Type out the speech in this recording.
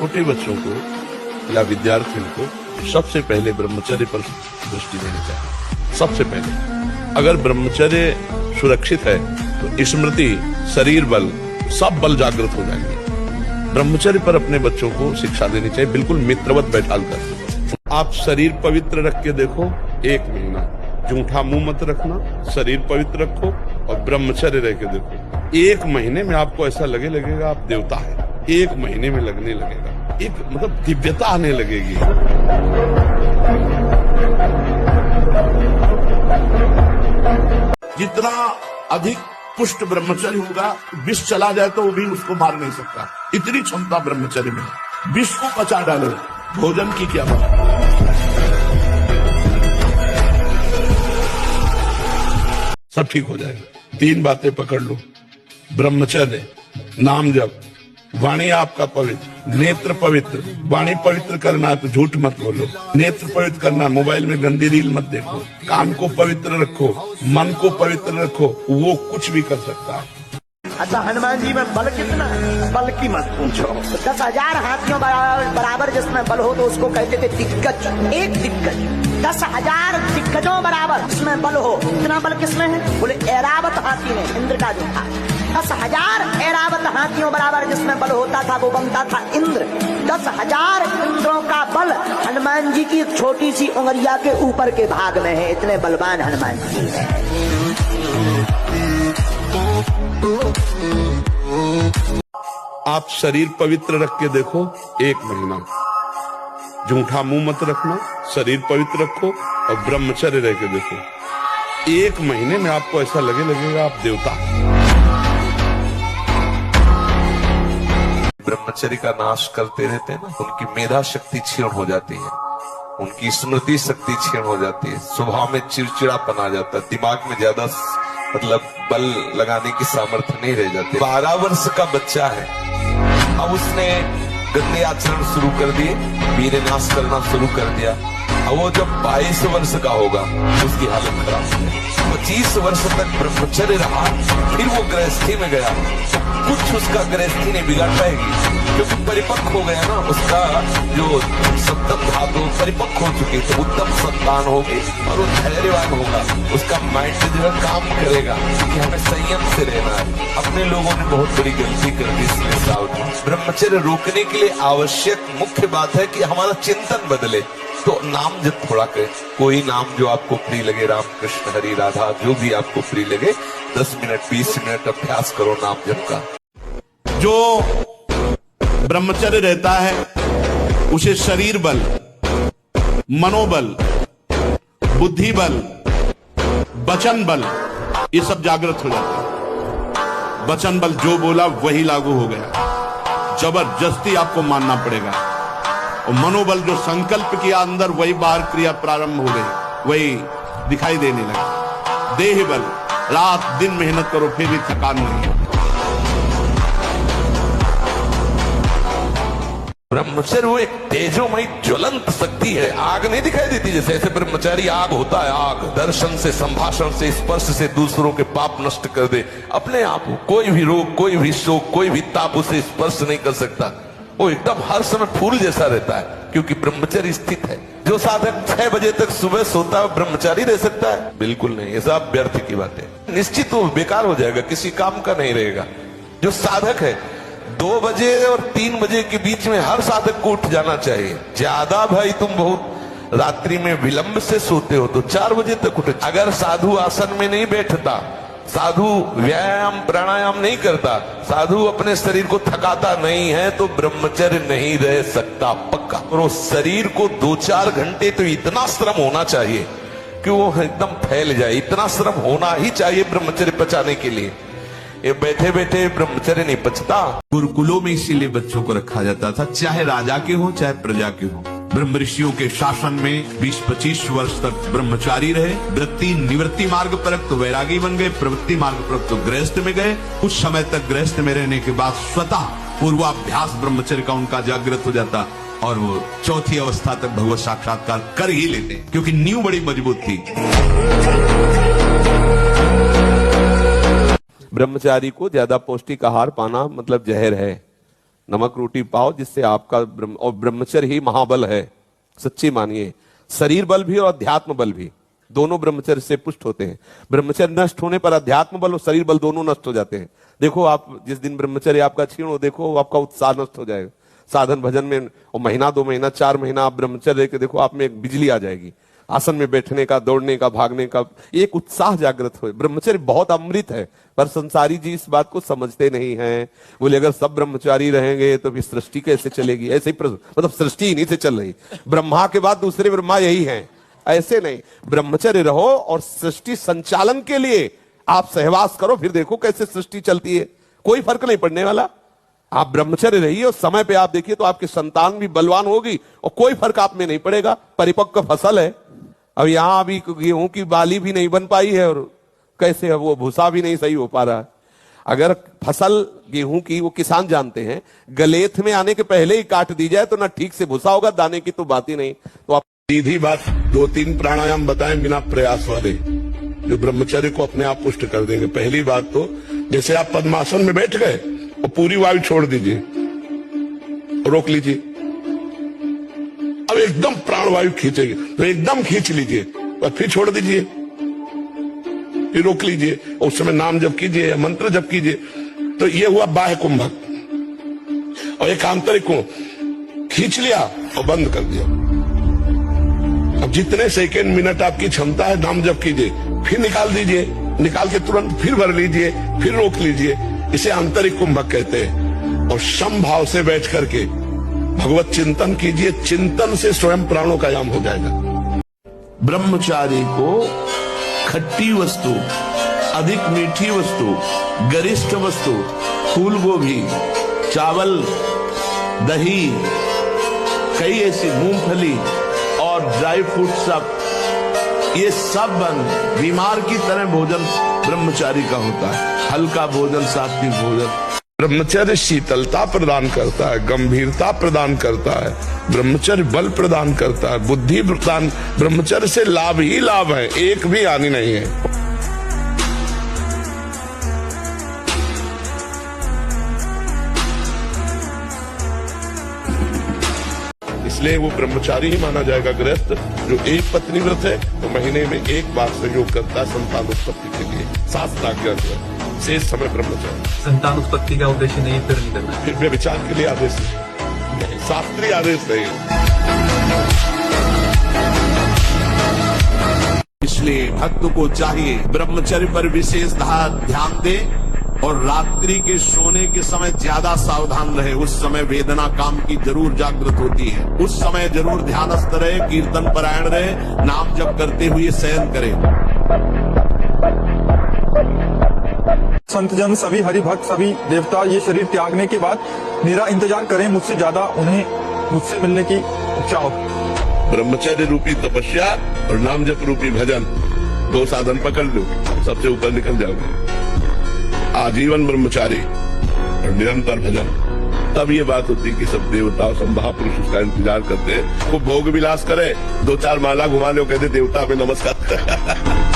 छोटे बच्चों को या विद्यार्थियों को सबसे पहले ब्रह्मचर्य पर दृष्टि देनी चाहिए। सबसे पहले अगर ब्रह्मचर्य सुरक्षित है तो स्मृति, शरीर बल, सब बल जागृत हो जाएंगे। ब्रह्मचर्य पर अपने बच्चों को शिक्षा देनी चाहिए, बिल्कुल मित्रवत बैठाल कर। आप शरीर पवित्र रख के देखो 1 महीना, जूठा मुंह मत रखना, शरीर पवित्र रखो और ब्रह्मचर्य रह के देखो। 1 महीने में आपको ऐसा लगेगा आप देवता है। 1 महीने में लगने लगेगा, एक मतलब दिव्यता आने लगेगी। जितना अधिक पुष्ट ब्रह्मचर्य होगा, विष चला जाए तो वो भी उसको मार नहीं सकता, इतनी क्षमता ब्रह्मचर्य में। विष को पचा डाले, भोजन की क्या बात। सब ठीक हो जाएगा। 3 बातें पकड़ लो, ब्रह्मचर्य, नाम जप, वाणी आपका पवित्र, नेत्र पवित्र। वाणी पवित्र करना है तो झूठ मत बोलो, नेत्र पवित्र करना, मोबाइल में गंदी रील मत देखो, कान को पवित्र रखो, मन को पवित्र रखो, वो कुछ भी कर सकता है। अच्छा, हनुमान जी में बल कितना है? बल की मत पूछो। 10,000 हाथियों बराबर जिसमें बल हो तो उसको कहते थे दिग्गज। एक दिग्गज 10,000 दिग्गजों बराबर जिसमें बल हो, इतना बल किसमें है? बोले ऐरावत हाथी ने, इंद्र का जो था। 10,000 ऐरावत हाथियों बराबर जिसमें बल होता था वो बनता था इंद्र। 10,000 इंद्रों का बल हनुमान जी की एक छोटी सी उंगलिया के ऊपर के भाग में है। इतने बलवान हनुमान जी है। आप शरीर पवित्र रख के देखो 1 महीना, जूठा मुंह मत रखना, शरीर पवित्र रखो और ब्रह्मचर्य रह के देखो। 1 महीने में आपको ऐसा लगेगा आप देवता। ब्रह्मचर्य का नाश करते रहते हैं ना, उनकी मेधा शक्ति क्षीण हो जाती है, उनकी स्मृति शक्ति क्षीण हो जाती है, स्वभाव में चिड़चिड़ापन आ जाता है, दिमाग में ज्यादा मतलब बल लगाने की सामर्थ्य नहीं रह जाती। 12 वर्ष का बच्चा है, अब उसने गंदे आचरण शुरू कर दिए, वीर्य नाश करना शुरू कर दिया। अब वो जब 22 वर्ष का होगा उसकी हालत खराब है। 25 वर्ष तक ब्रह्मचर्य रहा, फिर वो गृहस्थी में गया तो कुछ उसका गृहस्थी नहीं बिगाड़ पाएगी, क्योंकि परिपक्व हो गया ना, उसका जो सप्तम धातु परिपक्व हो चुकी, तो उत्तम संतान होगी और वो धैर्यवान होगा, उसका माइंड जो है काम करेगा कि हमें संयम से रहना है। अपने लोगों ने बहुत बड़ी गलती कर दी, इसलिए सावधान। ब्रह्मचर्य रोकने के लिए आवश्यक मुख्य बात है कि हमारा चिंतन बदले। तो नाम जब थोड़ा करें, कोई नाम जो आपको प्रिय लगे, राम कृष्ण हरि राधा, जो भी आपको प्रिय लगे, 10 मिनट 20 मिनट अभ्यास करो नाम जप का। जो ब्रह्मचर्य रहता है उसे शरीर बल, मनोबल, बुद्धि बल, वचन बल, ये सब जागृत हो जाता है। वचन बल जो बोला वही लागू हो गया, जबरदस्ती आपको मानना पड़ेगा। और मनोबल जो संकल्प किया अंदर वही बाहर क्रिया प्रारंभ हो गई, वही दिखाई देने लगा। देह बल, रात दिन मेहनत करो फिर भी थकान नहीं। ब्रह्मचर्य वो एक तेजोमयी ज्वलंत शक्ति है, आग नहीं दिखाई देती जैसे, ऐसे ब्रह्मचारी आग होता है। आग दर्शन से, संभाषण से, स्पर्श से दूसरों के पाप नष्ट कर दे। अपने आप कोई भी रोग, कोई भी शोक, कोई भी ताप उसे स्पर्श नहीं कर सकता। वो एकदम हर समय फूल जैसा रहता है, क्योंकि ब्रह्मचर्य स्थित है। जो साधक 6 बजे तक सुबह सोता है ब्रह्मचारी रह सकता है? बिल्कुल नहीं, ये सब व्यर्थ की बात है। निश्चित वो बेकार हो जाएगा, किसी काम का नहीं रहेगा। जो साधक है 2 बजे और 3 बजे के बीच में हर साधक को उठ जाना चाहिए। ज्यादा भाई तुम बहुत रात्रि में विलंब से सोते हो तो 4 बजे तक उठे। अगर साधु आसन में नहीं बैठता, साधु व्यायाम प्राणायाम नहीं करता, साधु अपने शरीर को थकाता नहीं है, तो ब्रह्मचर्य नहीं रह सकता पक्का। और उस शरीर को 2-4 घंटे तो इतना श्रम होना चाहिए कि वो एकदम फैल जाए, इतना श्रम होना ही चाहिए ब्रह्मचर्य पचाने के लिए। ये बैठे बैठे ब्रह्मचर्य नहीं पचता। गुरुकुलों में इसीलिए बच्चों को रखा जाता था, चाहे राजा के हो चाहे प्रजा के हो। ब्रह्म ऋषियों के शासन में 20-25 वर्ष तक ब्रह्मचारी रहे। वृत्ति निवृत्ति मार्ग पर तो वैरागी बन गए, प्रवृत्ति मार्ग पर तो गृहस्थ में गए। कुछ समय तक गृहस्थ में रहने के बाद स्वतः पूर्वाभ्यास ब्रह्मचर्य का उनका जागृत हो जाता और वो चौथी अवस्था तक भगवत साक्षात्कार कर ही लेते, क्योंकि नींव बड़ी मजबूत थी। ब्रह्मचारी को ज्यादा पौष्टिक आहार पाना मतलब जहर है। नमक रोटी पाओ जिससे आपका और ब्रह्मचर्य ही महाबल है, सच्ची मानिए। शरीर बल भी और अध्यात्म बल भी दोनों ब्रह्मचर्य से पुष्ट होते हैं। ब्रह्मचर्य नष्ट होने पर अध्यात्म बल और शरीर बल दोनों नष्ट हो जाते हैं। देखो आप जिस दिन ब्रह्मचर्य आपका क्षीण हो, देखो आपका उत्साह नष्ट हो जाएगा साधन भजन में। और महीना 2 महीना 4 महीना आप ब्रह्मचर्य के देखो, आप में एक बिजली आ जाएगी, आसन में बैठने का, दौड़ने का, भागने का एक उत्साह जागृत हो। ब्रह्मचर्य बहुत अमृत है, पर संसारी जी इस बात को समझते नहीं हैं। बोले अगर सब ब्रह्मचारी रहेंगे तो फिर सृष्टि कैसे चलेगी? ऐसे ही मतलब सृष्टि इन्हीं से चल रही, ब्रह्मा के बाद दूसरे ब्रह्मा यही हैं। ऐसे नहीं, ब्रह्मचर्य रहो और सृष्टि संचालन के लिए आप सहवास करो, फिर देखो कैसे सृष्टि चलती है। कोई फर्क नहीं पड़ने वाला। आप ब्रह्मचर्य रहिए और समय पे आप देखिए तो आपकी संतान भी बलवान होगी और कोई फर्क आप में नहीं पड़ेगा। परिपक्व फसल है। अब यहां अभी गेहूं की बाली भी नहीं बन पाई है और कैसे है वो भूसा भी नहीं सही हो पा रहा है। अगर फसल गेहूं की वो किसान जानते हैं, गलेथ में आने के पहले ही काट दी जाए तो ना ठीक से भूसा होगा, दाने की तो बात ही नहीं। तो आप सीधी बात 2-3 प्राणायाम बताएं बिना प्रयास वाले, जो ब्रह्मचर्य को अपने आप पुष्ट कर देंगे। पहली बात तो जैसे आप पद्मासन में बैठ गए और पूरी वायु छोड़ दीजिए, रोक लीजिए। अब एकदम प्राणवायु खींचेगी तो एकदम खींच लीजिए और फिर छोड़ दीजिए, फिर रोक लीजिए। उस समय नाम जप कीजिए या मंत्र जप कीजिए। तो ये हुआ बाह्य कुंभक। और एक आंतरिक कुंभ, खींच लिया और बंद कर दिया। अब जितने सेकेंड मिनट आपकी क्षमता है नाम जप कीजिए, फिर निकाल दीजिए, निकाल के तुरंत फिर भर लीजिए, फिर रोक लीजिए। इसे आंतरिक कुंभक कहते हैं। और समभाव से बैठ करके भगवत चिंतन कीजिए, चिंतन से स्वयं प्राणों का याम हो जाएगा। ब्रह्मचारी को खट्टी वस्तु, अधिक मीठी वस्तु, गरिष्ठ वस्तु, फूल गोभी, चावल, दही, कई ऐसी मूंगफली और ड्राई फ्रूट सब, ये सब बीमार की तरह भोजन ब्रह्मचारी का होता है। हल्का भोजन, सात्विक भोजन। ब्रह्मचर्य शीतलता प्रदान करता है, गंभीरता प्रदान करता है, ब्रह्मचर्य बल प्रदान करता है, बुद्धि प्रदान। ब्रह्मचर्य से लाभ ही लाभ है, एक भी हानि नहीं है। इसलिए वो ब्रह्मचारी ही माना जाएगा। गृहस्थ जो एक पत्नी व्रत है तो महीने में एक बार संयोग करता है संतान उत्पत्ति के लिए, शास्त्र आज्ञा है। शेष समय ब्रह्मचारी। संतान उत्पत्ति का उद्देश्य नहीं, फिर नहीं करना, फिर व्यभिचार के लिए आदेश नहीं, शास्त्रीय आदेश नहीं। इसलिए भक्त को चाहिए ब्रह्मचर्य पर विशेष ध्यान दे और रात्रि के सोने के समय ज्यादा सावधान रहे। उस समय वेदना काम की जरूर जागृत होती है। उस समय जरूर ध्यानस्थ रहे, कीर्तन परायण रहे, नाम जप करते हुए शयन करे। संत जन, सभी हरि भक्त, सभी देवता ये शरीर त्यागने के बाद मेरा इंतजार करें, मुझसे ज्यादा उन्हें मुझसे मिलने की इच्छा हो। ब्रह्मचर्य रूपी तपस्या और नाम जप रूपी भजन, 2 साधन पकड़ लो, सबसे ऊपर निकल जाओगे। आजीवन ब्रह्मचारी और निरंतर भजन। तब ये बात होती कि सब देवता, सब महापुरुष उसका इंतजार करते हैं। वो भोग विलास करे, 2-4 माला घुमा लो, कहते देवता पे नमस्कार